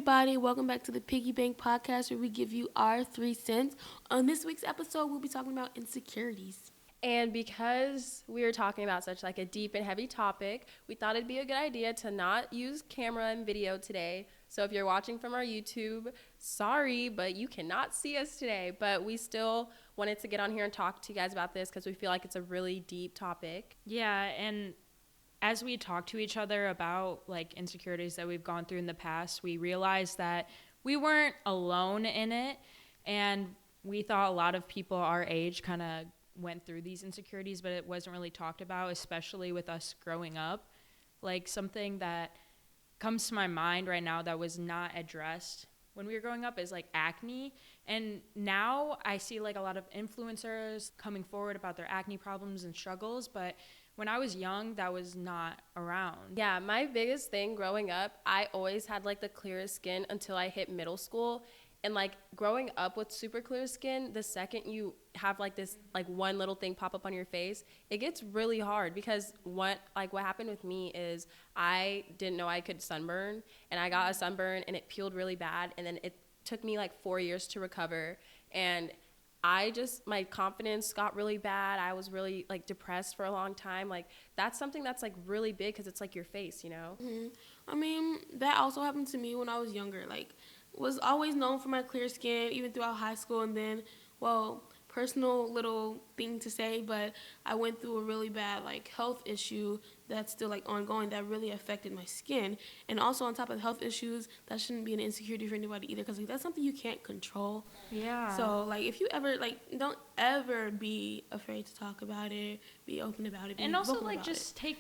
everybody. Welcome back to the Piggybank podcast where we give you our 3 cents. On this week's episode, we'll be talking about insecurities. And because we are talking about such like a deep and heavy topic, we thought it'd be a good idea to not use camera and video today. So if you're watching from our YouTube, sorry, but you cannot see us today. But we still wanted to get on here and talk to you guys about this because we feel like it's a really deep topic. Yeah, and as we talk to each other about like insecurities that we've gone through in the past, we realized that we weren't alone in it, and we thought a lot of people our age kind of went through these insecurities, but it wasn't really talked about, especially with us growing up. Like something that comes to my mind right now that was not addressed when we were growing up is like acne. And now I see like a lot of influencers coming forward about their acne problems and struggles, but when I was young, that was not around. Yeah, my biggest thing growing up, I always had like the clearest skin until I hit middle school. And like growing up with super clear skin, the second you have like this like one little thing pop up on your face, it gets really hard because what happened with me is I didn't know I could sunburn, and I got a sunburn and it peeled really bad, and then it took me like 4 years to recover, and my confidence got really bad. I was really like depressed for a long time. Like that's something that's like really big because it's like your face, you know? Mm-hmm. I mean, that also happened to me when I was younger. Like, was always known for my clear skin, even throughout high school. And then, personal little thing to say, but I went through a really bad like health issue that's still like ongoing that really affected my skin. And also on top of health issues, that shouldn't be an insecurity for anybody either, because like, that's something you can't control. Yeah. So like if you ever don't ever be afraid to talk about it, be open about it, be and also vocal like about just it. take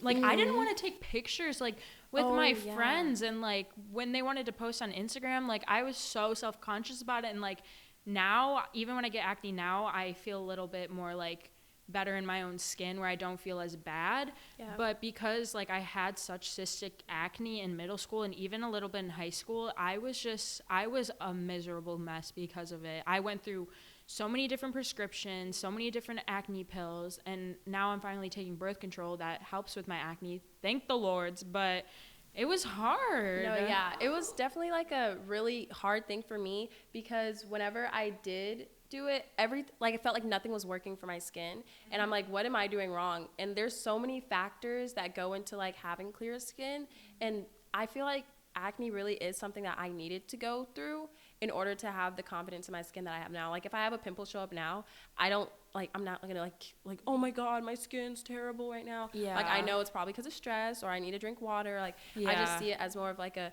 like I didn't want to take pictures like with my friends, and like when they wanted to post on Instagram, like I was so self-conscious about it. And like now, even when I get acne now, I feel a little bit more like better in my own skin where I don't feel as bad. Yeah. But because like I had such cystic acne in middle school and even a little bit in high school, I was a miserable mess because of it. I went through so many different prescriptions, so many different acne pills, and now I'm finally taking birth control that helps with my acne. Thank the Lords, but it was hard. No, yeah. It was definitely like a really hard thing for me because whenever I did do it, it felt like nothing was working for my skin. And I'm like, what am I doing wrong? And there's so many factors that go into like having clear skin. And I feel like acne really is something that I needed to go through in order to have the confidence in my skin that I have now. Like if I have a pimple show up now, I'm not gonna like, oh my God, my skin's terrible right now. Yeah. Like I know it's probably because of stress or I need to drink water. Like I just see it as more of like a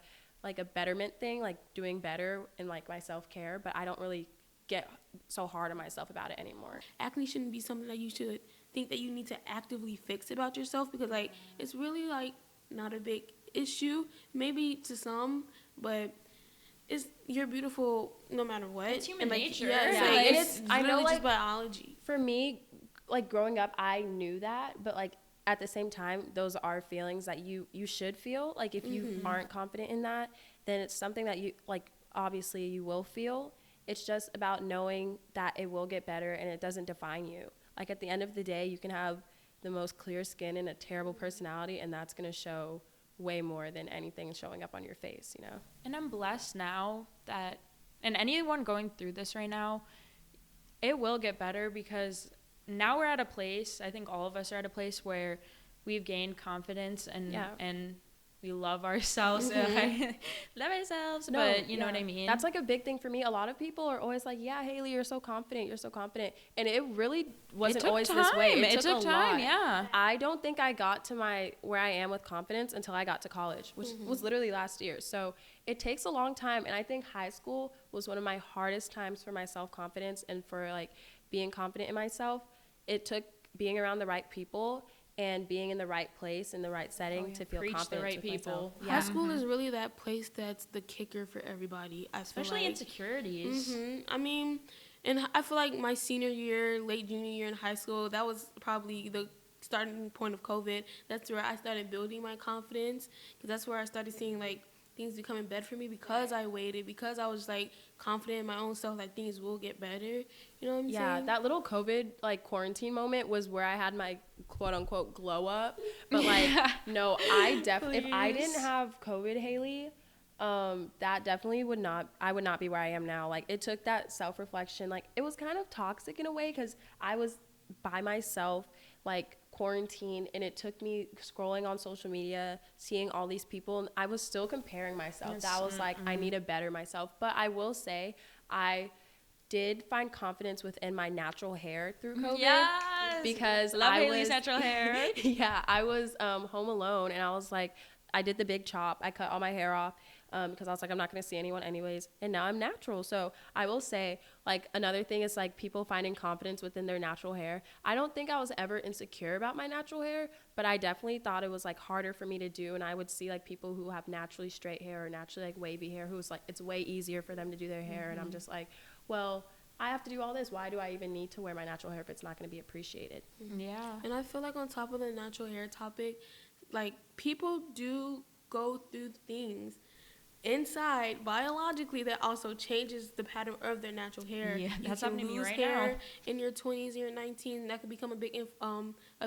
betterment thing, like doing better in like my self-care, but I don't really get so hard on myself about it anymore. Acne shouldn't be something that you should think that you need to actively fix about yourself, because like it's really like not a big issue, maybe to some, but you're beautiful no matter what. It's human nature. Yeah. Like, it's I know like just biology. For me, like growing up, I knew that, but like at the same time, those are feelings that you should feel. Like if you aren't confident in that, then it's something that you like obviously you will feel. It's just about knowing that it will get better and it doesn't define you. Like at the end of the day, you can have the most clear skin and a terrible personality, and that's going to show way more than anything showing up on your face, you know? And I'm blessed now that, and anyone going through this right now, it will get better because now we're at a place, I think all of us are at a place where we've gained confidence and we love ourselves. Love ourselves, but you know what I mean? That's like a big thing for me. A lot of people are always like, yeah, Hailey, you're so confident. And it really wasn't always this way. It took time, yeah. I don't think I got to where I am with confidence until I got to college, which was literally last year. So it takes a long time. And I think high school was one of my hardest times for my self-confidence and for like being confident in myself. It took being around the right people and being in the right place, in the right setting to feel Preach confident the right people. Yeah. High school is really that place that's the kicker for everybody. Especially insecurities. I mean, and I feel like my senior year, late junior year in high school, that was probably the starting point of COVID. That's where I started building my confidence, because that's where I started seeing like things become in bed for me, because I waited, because I was like confident in my own self that things will get better. You know what I'm saying? Yeah, that little COVID like quarantine moment was where I had my quote unquote glow up. But like, no, if I didn't have COVID, Hailey, That definitely I would not be where I am now. Like, it took that self-reflection. Like, it was kind of toxic in a way because I was by myself, like, quarantine, and it took me scrolling on social media, seeing all these people, and I was still comparing myself. Yes. That was like, I need to better myself. But I will say, I did find confidence within my natural hair through COVID. Yes! Because Love Hailey's natural hair. Yeah, I was home alone, and I was like, I did the big chop. I cut all my hair off because I was like, I'm not going to see anyone anyways. And now I'm natural. So I will say, like, another thing is, like, people finding confidence within their natural hair. I don't think I was ever insecure about my natural hair, but I definitely thought it was, like, harder for me to do. And I would see, like, people who have naturally straight hair or naturally, like, wavy hair who's, like, it's way easier for them to do their hair. And I'm just like, well, I have to do all this. Why do I even need to wear my natural hair if it's not going to be appreciated? Yeah. And I feel like on top of the natural hair topic, like, people do go through things inside biologically that also changes the pattern of their natural hair. Yeah, that's you happening to me right hair now. in your 20s or your 19s, that could become a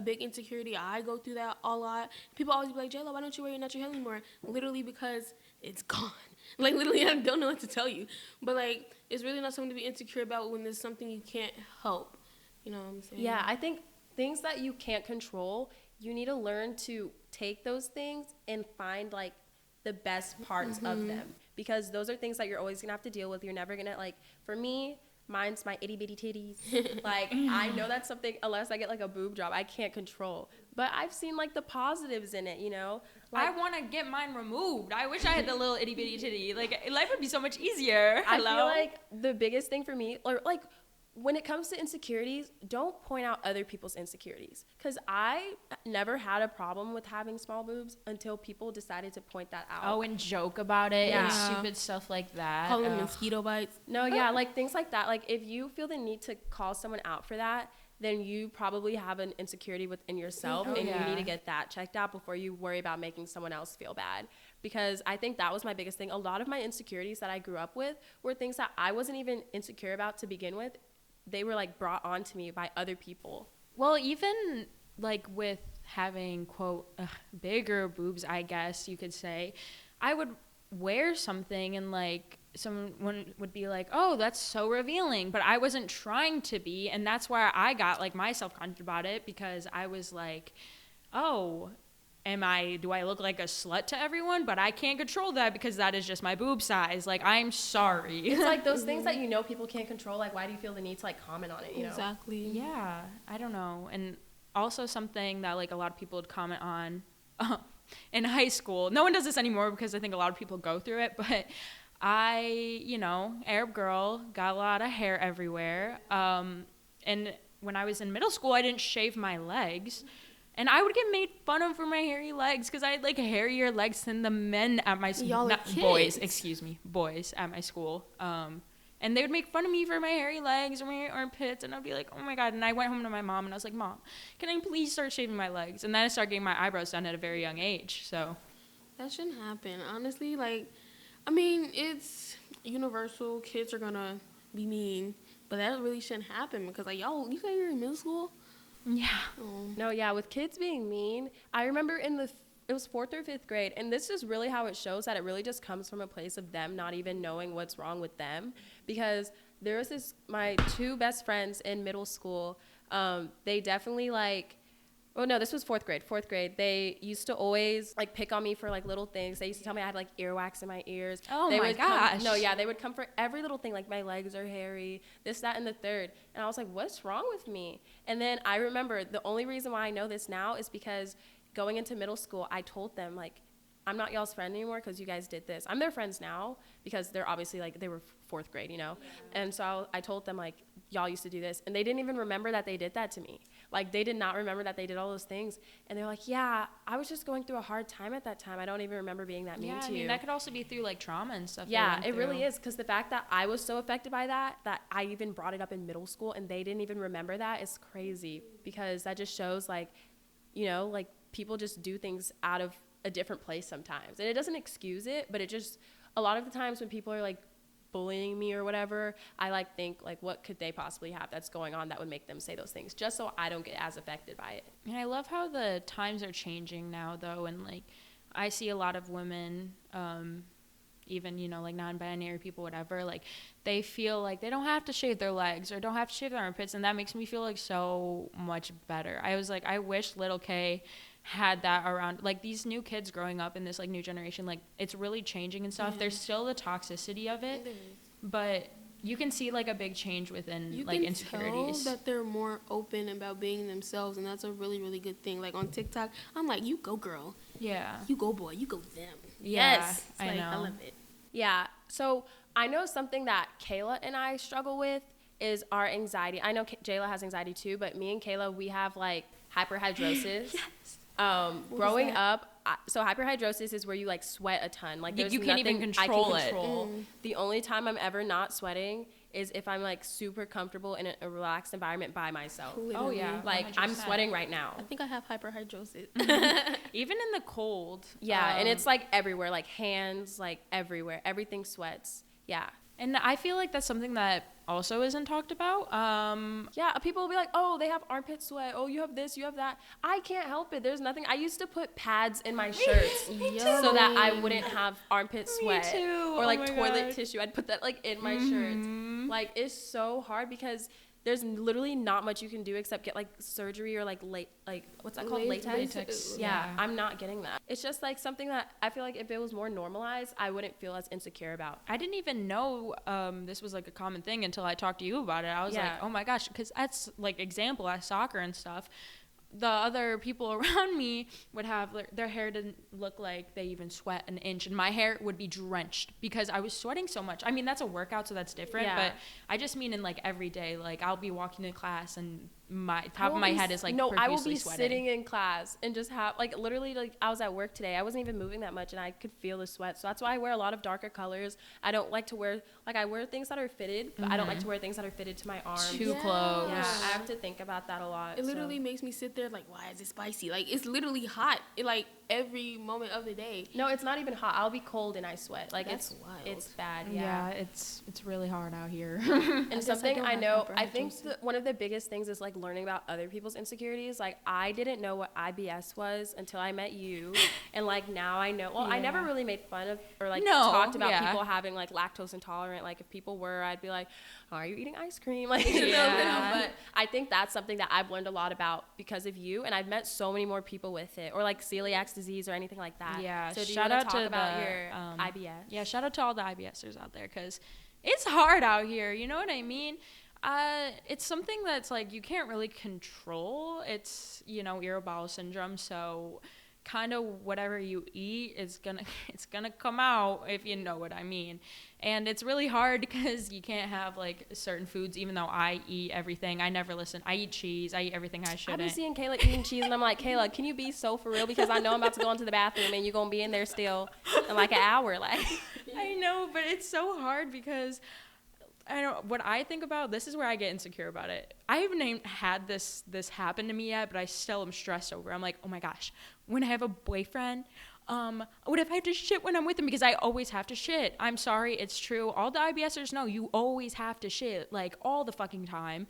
big insecurity. I go through that a lot. People always be like, Jailah, why don't you wear your natural hair anymore? Literally because it's gone. Like, literally, I don't know what to tell you. But, like, it's really not something to be insecure about when there's something you can't help. You know what I'm saying? Yeah, I think things that you can't control, you need to learn to take those things and find, like, the best parts of them, because those are things that you're always gonna have to deal with. You're never gonna, like, for me, mine's my itty bitty titties. Like, I know that's something, unless I get, like, a boob job, I can't control. But I've seen, like, the positives in it, you know? Like, I want to get mine removed. I wish I had the little itty bitty titty. Like, life would be so much easier. I feel like the biggest thing for me, or, like, when it comes to insecurities, don't point out other people's insecurities. Because I never had a problem with having small boobs until people decided to point that out. Oh, and joke about it and Yeah. stupid stuff like that. Call them mosquito bites. No, yeah, like, things like that. Like, if you feel the need to call someone out for that, then you probably have an insecurity within yourself, and you need to get that checked out before you worry about making someone else feel bad. Because I think that was my biggest thing. A lot of my insecurities that I grew up with were things that I wasn't even insecure about to begin with. They were, like, brought on to me by other people. Well, even, like, with having, quote, bigger boobs, I guess you could say, I would wear something and, like, someone would be like, oh, that's so revealing, but I wasn't trying to be, and that's why I got, like, my self-conscious about it, because I was like, oh, do I look like a slut to everyone? But I can't control that because that is just my boob size. Like, I'm sorry. It's like those things that you know people can't control. Like, why do you feel the need to, like, comment on it, you know? Exactly. Yeah, I don't know. And also something that, like, a lot of people would comment on in high school. No one does this anymore because I think a lot of people go through it. But I, Arab girl, got a lot of hair everywhere. And when I was in middle school, I didn't shave my legs. And I would get made fun of for my hairy legs because I had, like, hairier legs than the men at my school. Boys at my school. And they would make fun of me for my hairy legs or my armpits, and I'd be like, oh my God. And I went home to my mom and I was like, Mom, can I please start shaving my legs? And then I started getting my eyebrows done at a very young age. So That shouldn't happen. Honestly, like, I mean, it's universal. Kids are gonna be mean, but that really shouldn't happen because, like, y'all, you say you're in middle school? yeah. Oh. No, yeah, with kids being mean, I remember it was 4th or 5th grade, and this is really how it shows that it really just comes from a place of them not even knowing what's wrong with them. Because there was my 2 best friends in middle school, they definitely, like, oh no, this was 4th grade. They used to always, like, pick on me for, like, little things. They used to tell me I had, like, earwax in my ears. Oh they my would gosh. They would come for every little thing, like, my legs are hairy, this, that, and the third. And I was like, what's wrong with me? And then I remember the only reason why I know this now is because going into middle school, I told them, like, I'm not y'all's friend anymore because you guys did this. I'm their friends now because they're obviously, like, they were 4th grade, you know? Yeah. And so I told them, like, y'all used to do this. And they didn't even remember that they did that to me. Like, they did not remember that they did all those things. And they're like, yeah, I was just going through a hard time at that time. I don't even remember being that mean to you. Yeah, I mean, that could also be through, like, trauma and stuff. Yeah, it really is. Because the fact that I was so affected by that I even brought it up in middle school and they didn't even remember that is crazy. Because that just shows, like, like, people just do things out of a different place sometimes. And it doesn't excuse it, but it just, a lot of the times when people are, like, bullying me or whatever, I, like, think, like, what could they possibly have that's going on that would make them say those things, just so I don't get as affected by it. And I love how the times are changing now, though, and, like, I see a lot of women even, you know, like non-binary people, whatever, like they feel like they don't have to shave their legs or don't have to shave their armpits, and that makes me feel like so much better. I was like, I wish little K had that around, like these new kids growing up in this like new generation, like it's really changing and stuff. There's still the toxicity of it, but you can see like a big change within like insecurities. You can tell that they're more open about being themselves, and that's a really, really good thing. Like on TikTok, I'm like, you go girl. Yeah. You go boy. You go them. Yeah, Yes. It's I know. I love it. Yeah. So I know something that Kayla and I struggle with is our anxiety. I know Jailah has anxiety too, but me and Kayla, we have like hyperhidrosis. Yes. Growing up, so hyperhidrosis is where you like sweat a ton. Like there's you can't even nothing control I it. can control. The only time I'm ever not sweating is if I'm like super comfortable in a relaxed environment by myself. Oh yeah, Like 100%. I'm sweating right now. I think I have hyperhidrosis. Even in the cold. Yeah, and it's like everywhere, like hands, like everywhere. Everything sweats. Yeah. And I feel like that's something that also isn't talked about. Yeah, people will be like, oh, they have armpit sweat. Oh, you have this, you have that. I can't help it. There's nothing. I used to put pads in my shirts so that I wouldn't have armpit sweat. Me too. Or like Oh my toilet gosh. tissue. I'd put that like in my shirts. Like it's so hard because there's literally not much you can do except get like surgery or like what's that called? Latex. Yeah, I'm not getting that. It's just like something that I feel like if it was more normalized, I wouldn't feel as insecure about. I didn't even know this was like a common thing until I talked to you about it. I was like, Yeah. oh my gosh, because that's like example at soccer and stuff. The other people around me would have their hair didn't look like they even sweat an inch, and my hair would be drenched because I was sweating so much. I mean, that's a workout, so that's different. Yeah. But I just mean in like every day, like I'll be walking to class and my top of my head is like no, I will profusely be sweating. sitting in class and just have like literally like I was at work today. I wasn't even moving that much and I could feel the sweat. So that's why I wear a lot of darker colors. I don't like to wear like I wear things that are fitted, but I don't like to wear things that are fitted to my arms. Too close. Yeah, I have to think about that a lot. It literally makes me sit there like, why is it spicy? Like it's literally hot. Like every moment of the day. No, it's not even hot. I'll be cold and I sweat. Like That's it's wild. it's bad. Yeah, it's really hard out here. And guess I something don't I have know, I think hyperhidrosis. one of the biggest things is like learning about other people's insecurities. Like I didn't know what IBS was until I met you, and like now I know. Well, I never Yeah. really made fun of or like No, talked about yeah. people having like lactose intolerant. Like if people were, I'd be like, oh, "Are you eating ice cream?" Like Yeah. But I think that's something that I've learned a lot about because of you, and I've met so many more people with it, or like celiac disease or anything like that. Yeah, So do you shout wanna out talk to about the, your IBS? Yeah, shout out to all the IBSers out there because it's hard out here. You know what I mean? It's something that's like you can't really control. It's, you know, irritable bowel syndrome. So kind of whatever you eat is it's gonna come out, if you know what I mean. And it's really hard because you can't have like certain foods, even though I eat everything. I never listen. I eat cheese. I eat everything I I shouldn't. be seeing Kayla eating cheese, and I'm like, Kayla, can you be so for real? Because I know I'm about to go into the bathroom, and you're gonna be in there still in like an hour. Like, I know, but it's so hard because I don't. What I think about this is where I get insecure about it. I haven't had this happen to me yet, but I still am stressed over it. I'm like, oh my gosh, when I have a boyfriend, what if I have to shit when I'm with him? Because I always have to shit. I'm sorry, it's true. All the IBSers know you always have to shit, like all the fucking time.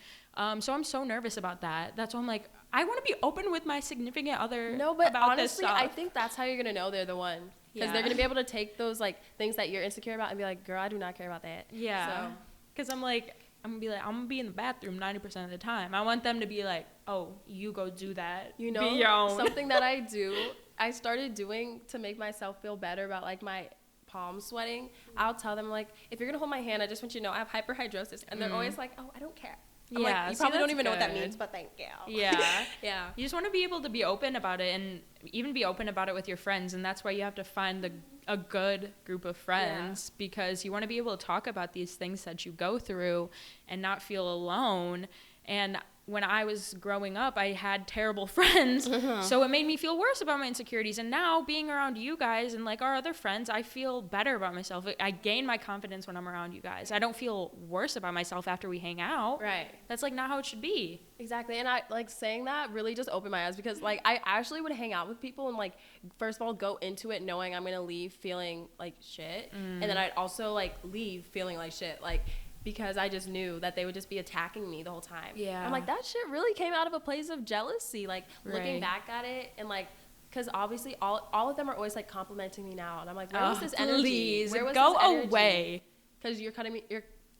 So I'm so nervous about that. That's why I'm like, I want to be open with my significant other. no, but about honestly, this stuff. I think that's how you're gonna know they're the one. Because Yeah. they're gonna be able to take those like things that you're insecure about and be like, girl, I do not care about that. Yeah. So, Because I'm gonna be in the bathroom 90% of the time. I want them to be like, oh, you go do that. you know, be your own. something that I started doing to make myself feel better about like my palm sweating. I'll tell them like, if you're gonna hold my hand, I just want you to know I have hyperhidrosis, and they're always like, oh, I don't care. I'm Yeah, like, you see, probably don't that's even know what that good. means, but thank you. Yeah. Yeah. You just want to be able to be open about it and even be open about it with your friends. And that's why you have to find a good group of friends because you want to be able to talk about these things that you go through and not feel alone. And when I was growing up, I had terrible friends. So it made me feel worse about my insecurities. And now being around you guys and like our other friends, I feel better about myself. I gain my confidence when I'm around you guys. I don't feel worse about myself after we hang out. Right. That's like not how it should be. Exactly. And I like saying that really just opened my eyes because like I actually would hang out with people and like first of all go into it knowing I'm going to leave feeling like shit. And then I'd also like leave feeling like shit like because I just knew that they would just be attacking me the whole time. Yeah. I'm like that shit really came out of a place of jealousy like looking Right. back at it and like because obviously all of them are always like complimenting me now, and I'm like, where was this energy? Please, where was go this energy? away. Because you're cutting me.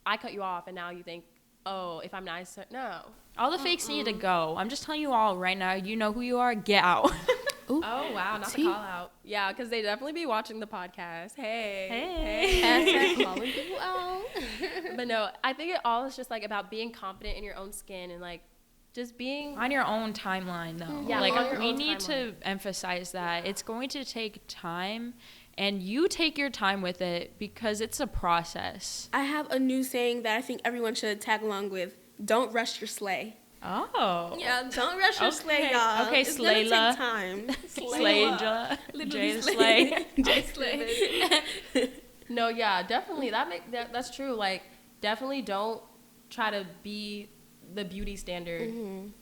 I cut you off, and now you think, oh, if I'm nice, no. All the fakes need to go. I'm just telling you all right now. You know who you are. Get out. Oh wow, not the call out. Yeah, because they definitely be watching the podcast. Hey. Hashtag calling people out. But no, I think it all is just like about being confident in your own skin and like just being On your own timeline, though. Yeah, like on your we own need to emphasize that it's going to take time, and you take your time with it because it's a process. I have a new saying that I think everyone should tag along with. Don't rush your slay. Oh. Yeah, don't rush your slay, y'all. Okay, it's gonna Slayla. take time. Slayla. Literally Slay. Jay Slay. No, yeah, definitely. That's true. Like, definitely don't try to be the beauty standard,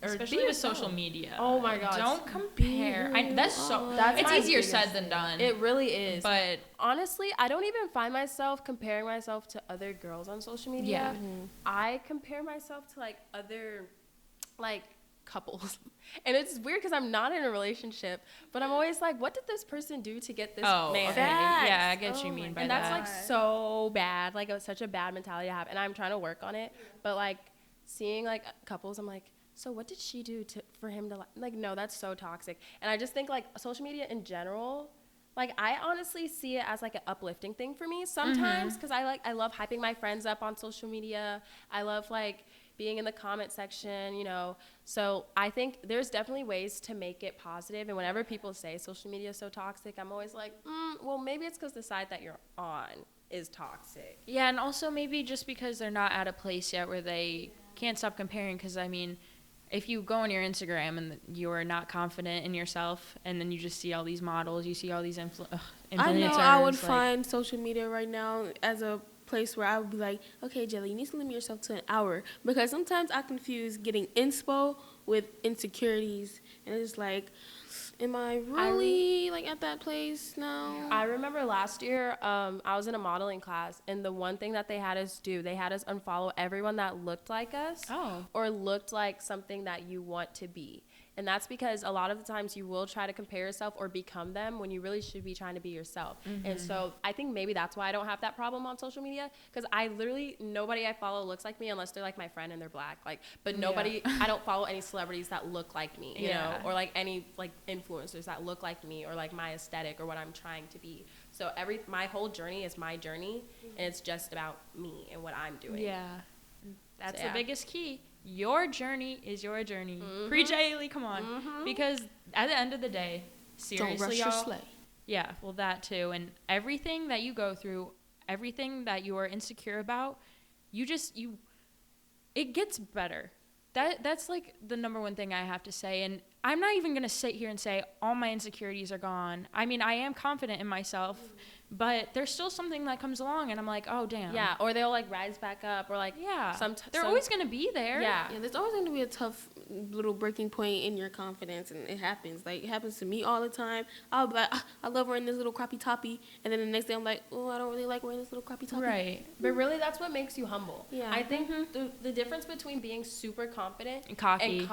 or Especially be with yourself. social media. Oh my God. Don't compare. That's my easier biggest said than done. It really is. But honestly, I don't even find myself comparing myself to other girls on social media. Yeah. I compare myself to like other like couples. And it's weird because I'm not in a relationship, but I'm always like, what did this person do to get this man? okay. Facts. Yeah, I get what you mean by And that. that's like so bad. Like, it's such a bad mentality to have. And I'm trying to work on it. But like seeing like couples, I'm like, so what did she do for him to like, no, that's so toxic. And I just think like social media in general, like I honestly see it as like an uplifting thing for me sometimes, because I love hyping my friends up on social media. I love like being in the comment section, you know. So I think there's definitely ways to make it positive. And whenever people say social media is so toxic, I'm always like, well, maybe it's because the side that you're on is toxic. Yeah, and also maybe just because they're not at a place yet where they can't stop comparing. Because, I mean, if you go on your Instagram and you're not confident in yourself, and then you just see all these models, you see all these influencers. I know I would find social media right now as a place where I would be like, okay, Jailah, you need to limit yourself to an hour, because sometimes I confuse getting inspo with insecurities, and it's like, am I really like at that place now? I remember last year, I was in a modeling class, and the one thing that they had us do, they had us unfollow everyone that looked like us or looked like something that you want to be. And that's because a lot of the times you will try to compare yourself or become them when you really should be trying to be yourself. And so I think maybe that's why I don't have that problem on social media, because nobody I follow looks like me unless they're like my friend and they're black. Like, but nobody, I don't follow any celebrities that look like me, you know, or like any like influencers that look like me or like my aesthetic or what I'm trying to be. So my whole journey is my journey, and it's just about me and what I'm doing. Yeah. That's the biggest key. Your journey is your journey. Preach, Hailey, come on. Because at the end of the day, seriously, don't rush y'all, your slay. Yeah, well, that too. And everything that you go through, everything that you are insecure about, it gets better. That's like the number one thing I have to say. And I'm not even going to sit here and say all my insecurities are gone. I mean, I am confident in myself, but there's still something that comes along and I'm like, oh, damn. Yeah, or they'll like rise back up, or like, they're always going to be there. Yeah, there's always going to be a tough little breaking point in your confidence, and it happens. Like, it happens to me all the time. I'll be like, I love wearing this little crappy toppy, and then the next day I'm like, oh, I don't really like wearing this little crappy toppy. Right. But really, that's what makes you humble. Yeah. I think the difference between being super confident and cocky,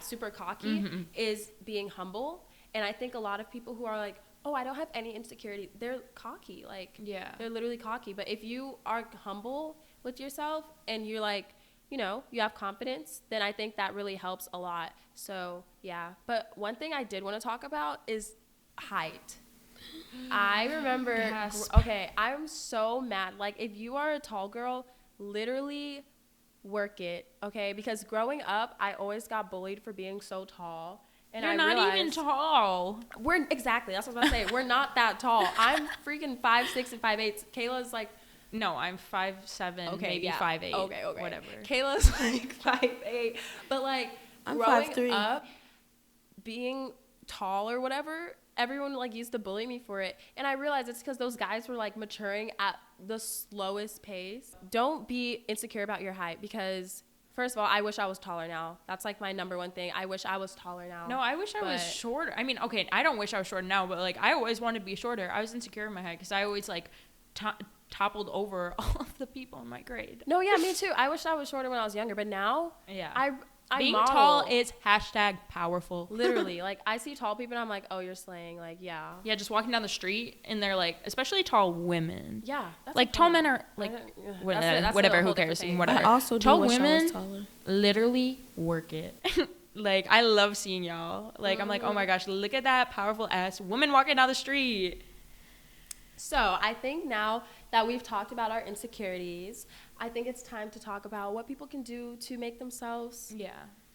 super cocky, is being humble. And I think a lot of people who are like, oh, I don't have any insecurity, they're cocky. Like, they're literally cocky. But if you are humble with yourself and you're like, you know, you have confidence, then I think that really helps a lot. So, yeah. But one thing I did want to talk about is height. I remember, I'm so mad. Like, if you are a tall girl, literally work it, okay? Because growing up, I always got bullied for being so tall. And You're not even tall. Exactly, that's what I was about to say. We're not that tall. I'm freaking 5'6" and 5'8". Kayla's like, no, I'm 5'7", maybe 5'8". Okay. Whatever. Kayla's like 5'8". But like, I'm growing 5'3". up, being tall or whatever, everyone like used to bully me for it. And I realized it's because those guys were like maturing at the slowest pace. Don't be insecure about your height, because first of all, I wish I was taller now. That's like my number one thing. I wish I was taller now. No, I wish I was shorter. I mean, okay, I don't wish I was shorter now, but like I always wanted to be shorter. I was insecure in my height because I always like toppled over all of the people in my grade. No, yeah, me too. I wish I was shorter when I was younger, but now, Being model. tall is #powerful. Literally, like I see tall people and I'm like, oh, you're slaying. Like, yeah. Yeah, just walking down the street and they're like, especially tall women. Yeah. That's Like tall men are like whatever. Who cares? Whatever. I also do tall wish I was women taller. literally work it. Like I love seeing y'all. Like I'm like, oh my gosh, look at that powerful ass woman walking down the street. So I think now that we've talked about our insecurities, I think it's time to talk about what people can do to make themselves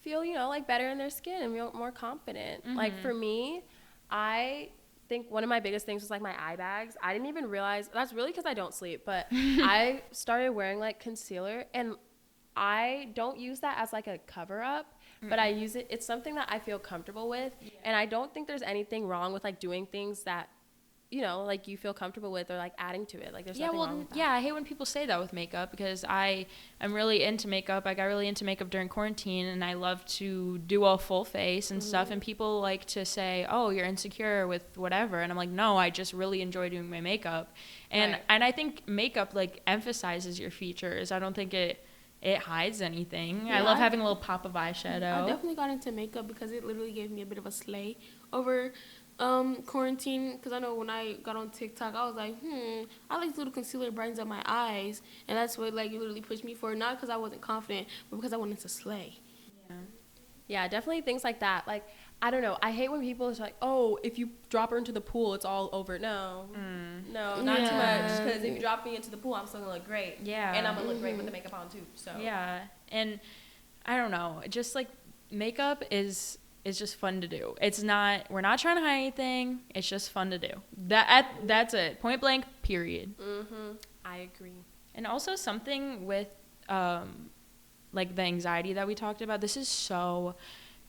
feel, you know, like better in their skin and feel more confident. Like for me, I think one of my biggest things was like my eye bags. I didn't even realize, that's really because I don't sleep, but I started wearing like concealer, and I don't use that as like a cover up, but I use it, it's something that I feel comfortable with. And I don't think there's anything wrong with like doing things that, you know, like you feel comfortable with, or like adding to it. Like there's nothing wrong with that. I hate when people say that with makeup, because I'm really into makeup. I got really into makeup during quarantine, and I love to do a full face and stuff. And people like to say, "Oh, you're insecure with whatever," and I'm like, "No, I just really enjoy doing my makeup." And I think makeup like emphasizes your features. I don't think it hides anything. I love having a little pop of eyeshadow. I definitely got into makeup because it literally gave me a bit of a slay over quarantine, because I know when I got on TikTok, I was like, I like little concealer brightens up my eyes, and that's what like literally pushed me forward, not because I wasn't confident, but because I wanted to slay. Yeah, definitely things like that. Like, I don't know, I hate when people are like, oh, if you drop her into the pool, it's all over. No, not too much, because if you drop me into the pool, I'm still gonna look great. Yeah, and I'm gonna look great with the makeup on too. So yeah, and I don't know, just like makeup is just fun to do. We're not trying to hide anything. It's just fun to do. That's it. Point blank, period. I agree. And also something with like the anxiety that we talked about. This is so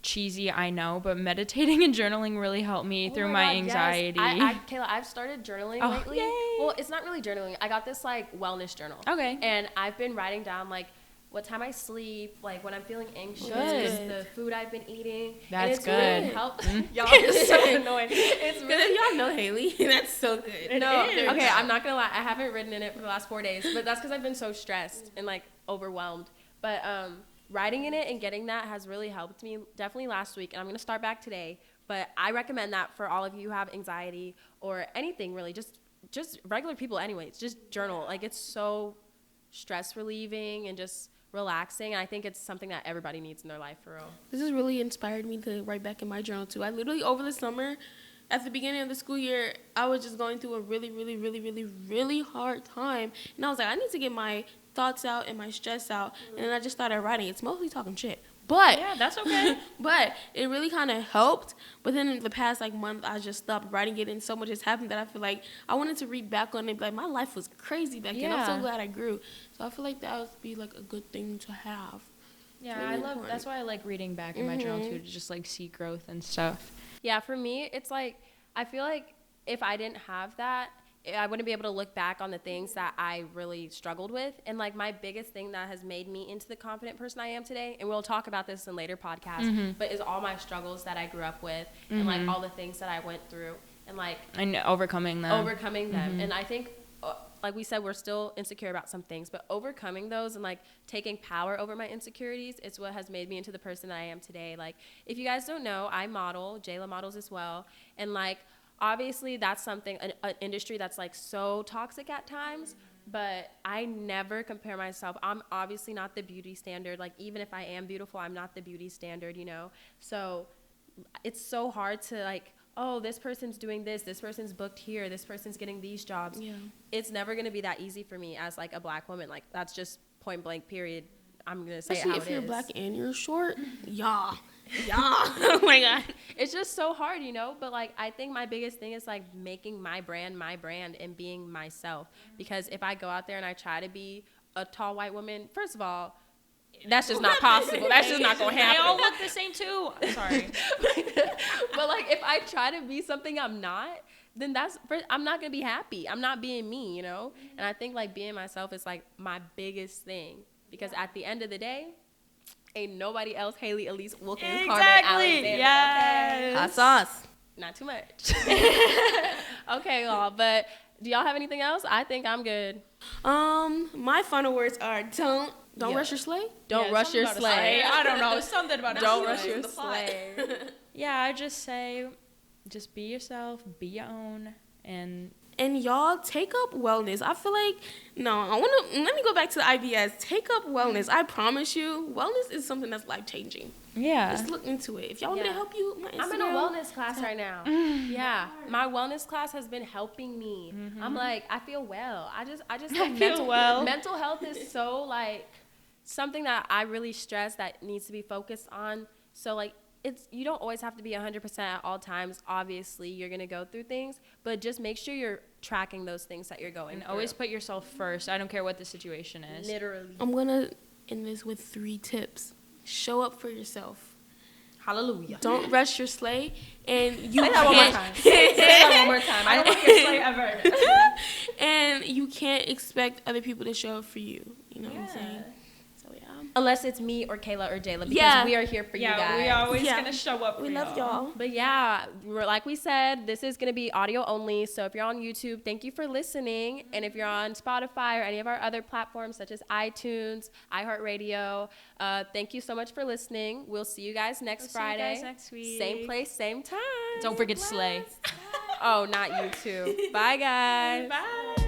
cheesy, I know, but meditating and journaling really helped me through my anxiety. Yes. Kayla, I've started journaling lately. Yay. Well, it's not really journaling. I got this like wellness journal. Okay. And I've been writing down like what time I sleep, like when I'm feeling anxious, the food I've been eating. That's and good. Really helped. Y'all are so annoying. It's really, y'all know Hailey. That's so good. No, okay, I'm not gonna lie. I haven't written in it for the last 4 days, but that's because I've been so stressed and like overwhelmed. But writing in it and getting that has really helped me. Definitely last week, and I'm gonna start back today. But I recommend that for all of you who have anxiety or anything really, just regular people. Anyways, just journal. Like it's so stress relieving and just relaxing, and I think it's something that everybody needs in their life, for real. This has really inspired me to write back in my journal too. I literally over the summer, at the beginning of the school year, I was just going through a really, really, really, really, really hard time, and I was like, I need to get my thoughts out and my stress out, and then I just started writing. It's mostly talking shit, but yeah, that's okay. but it really kind of helped. But then in the past like month, I just stopped writing it, and so much has happened that I feel like I wanted to read back on it. Like my life was crazy back then. I'm so glad I grew. So I feel like that would be like a good thing to have. Yeah, really important. That's why I like reading back in my journal too, to just like see growth and stuff. Yeah, for me, it's like I feel like if I didn't have that, I wouldn't be able to look back on the things that I really struggled with. And like my biggest thing that has made me into the confident person I am today, and we'll talk about this in later podcasts, but is all my struggles that I grew up with and like all the things that I went through and like overcoming them. And I think like we said, we're still insecure about some things, but overcoming those and like taking power over my insecurities is what has made me into the person that I am today. Like if you guys don't know, I model, Jailah models as well, and like obviously that's something, an industry that's like so toxic at times, but I never compare myself. I'm obviously not the beauty standard. Like even if I am beautiful, I'm not the beauty standard, you know? So it's so hard to like, oh, this person's doing this person's booked here, this person's getting these jobs. Yeah. It's never going to be that easy for me as like a black woman. Like that's just point blank period. I'm going to say especially it how it is. if you're black and you're short, yeah. Oh my God. It's just so hard, you know? But like I think my biggest thing is like making my brand and being myself. Because if I go out there and I try to be a tall white woman, first of all, that's just not possible. That's just not going to happen. They all look the same too. I'm sorry. But like if I try to be something I'm not, then I'm not going to be happy. I'm not being me, you know? And I think like being myself is like my biggest thing. Because at the end of the day, ain't nobody else Hailey, Elise, Wilkins, Carter, Alexander. Yes. Okay? Hot sauce. Not too much. Okay, y'all. But do y'all have anything else? I think I'm good. My final words are don't Don't rush your sleigh. Don't rush your sleigh. I don't know, something about Don't rush your sleigh. Yeah, I just say, just be yourself, be your own, and y'all take up wellness. I feel like let me go back to the IBS. Take up wellness. I promise you, wellness is something that's life changing. yeah, Just look into it. If y'all want me to help you, my Instagram. I'm in a wellness class right now. Yeah, my wellness class has been helping me. I'm like, I feel well. I just like mental health is so like something that I really stress that needs to be focused on. So like you don't always have to be 100% at all times. Obviously, you're going to go through things, but just make sure you're tracking those things that you're going through. Always put yourself first. I don't care what the situation is. Literally. I'm going to end this with 3 tips. Show up for yourself. Hallelujah. Don't rush your sleigh. And you Say that one more time. Say that one more time. I don't want your sleigh ever. And you can't expect other people to show up for you. You know what I'm saying? So, yeah. Unless it's me or Kayla or Jailah, because we are here for you guys. Yeah, we always gonna show up for We love y'all. But yeah, like we said, this is gonna be audio only. So if you're on YouTube, thank you for listening. And if you're on Spotify or any of our other platforms such as iTunes, iHeartRadio, thank you so much for listening. We'll see you guys next Friday. See you guys next week. Same place, same time. Don't forget to slay. Oh, not you too. Bye, guys. Bye.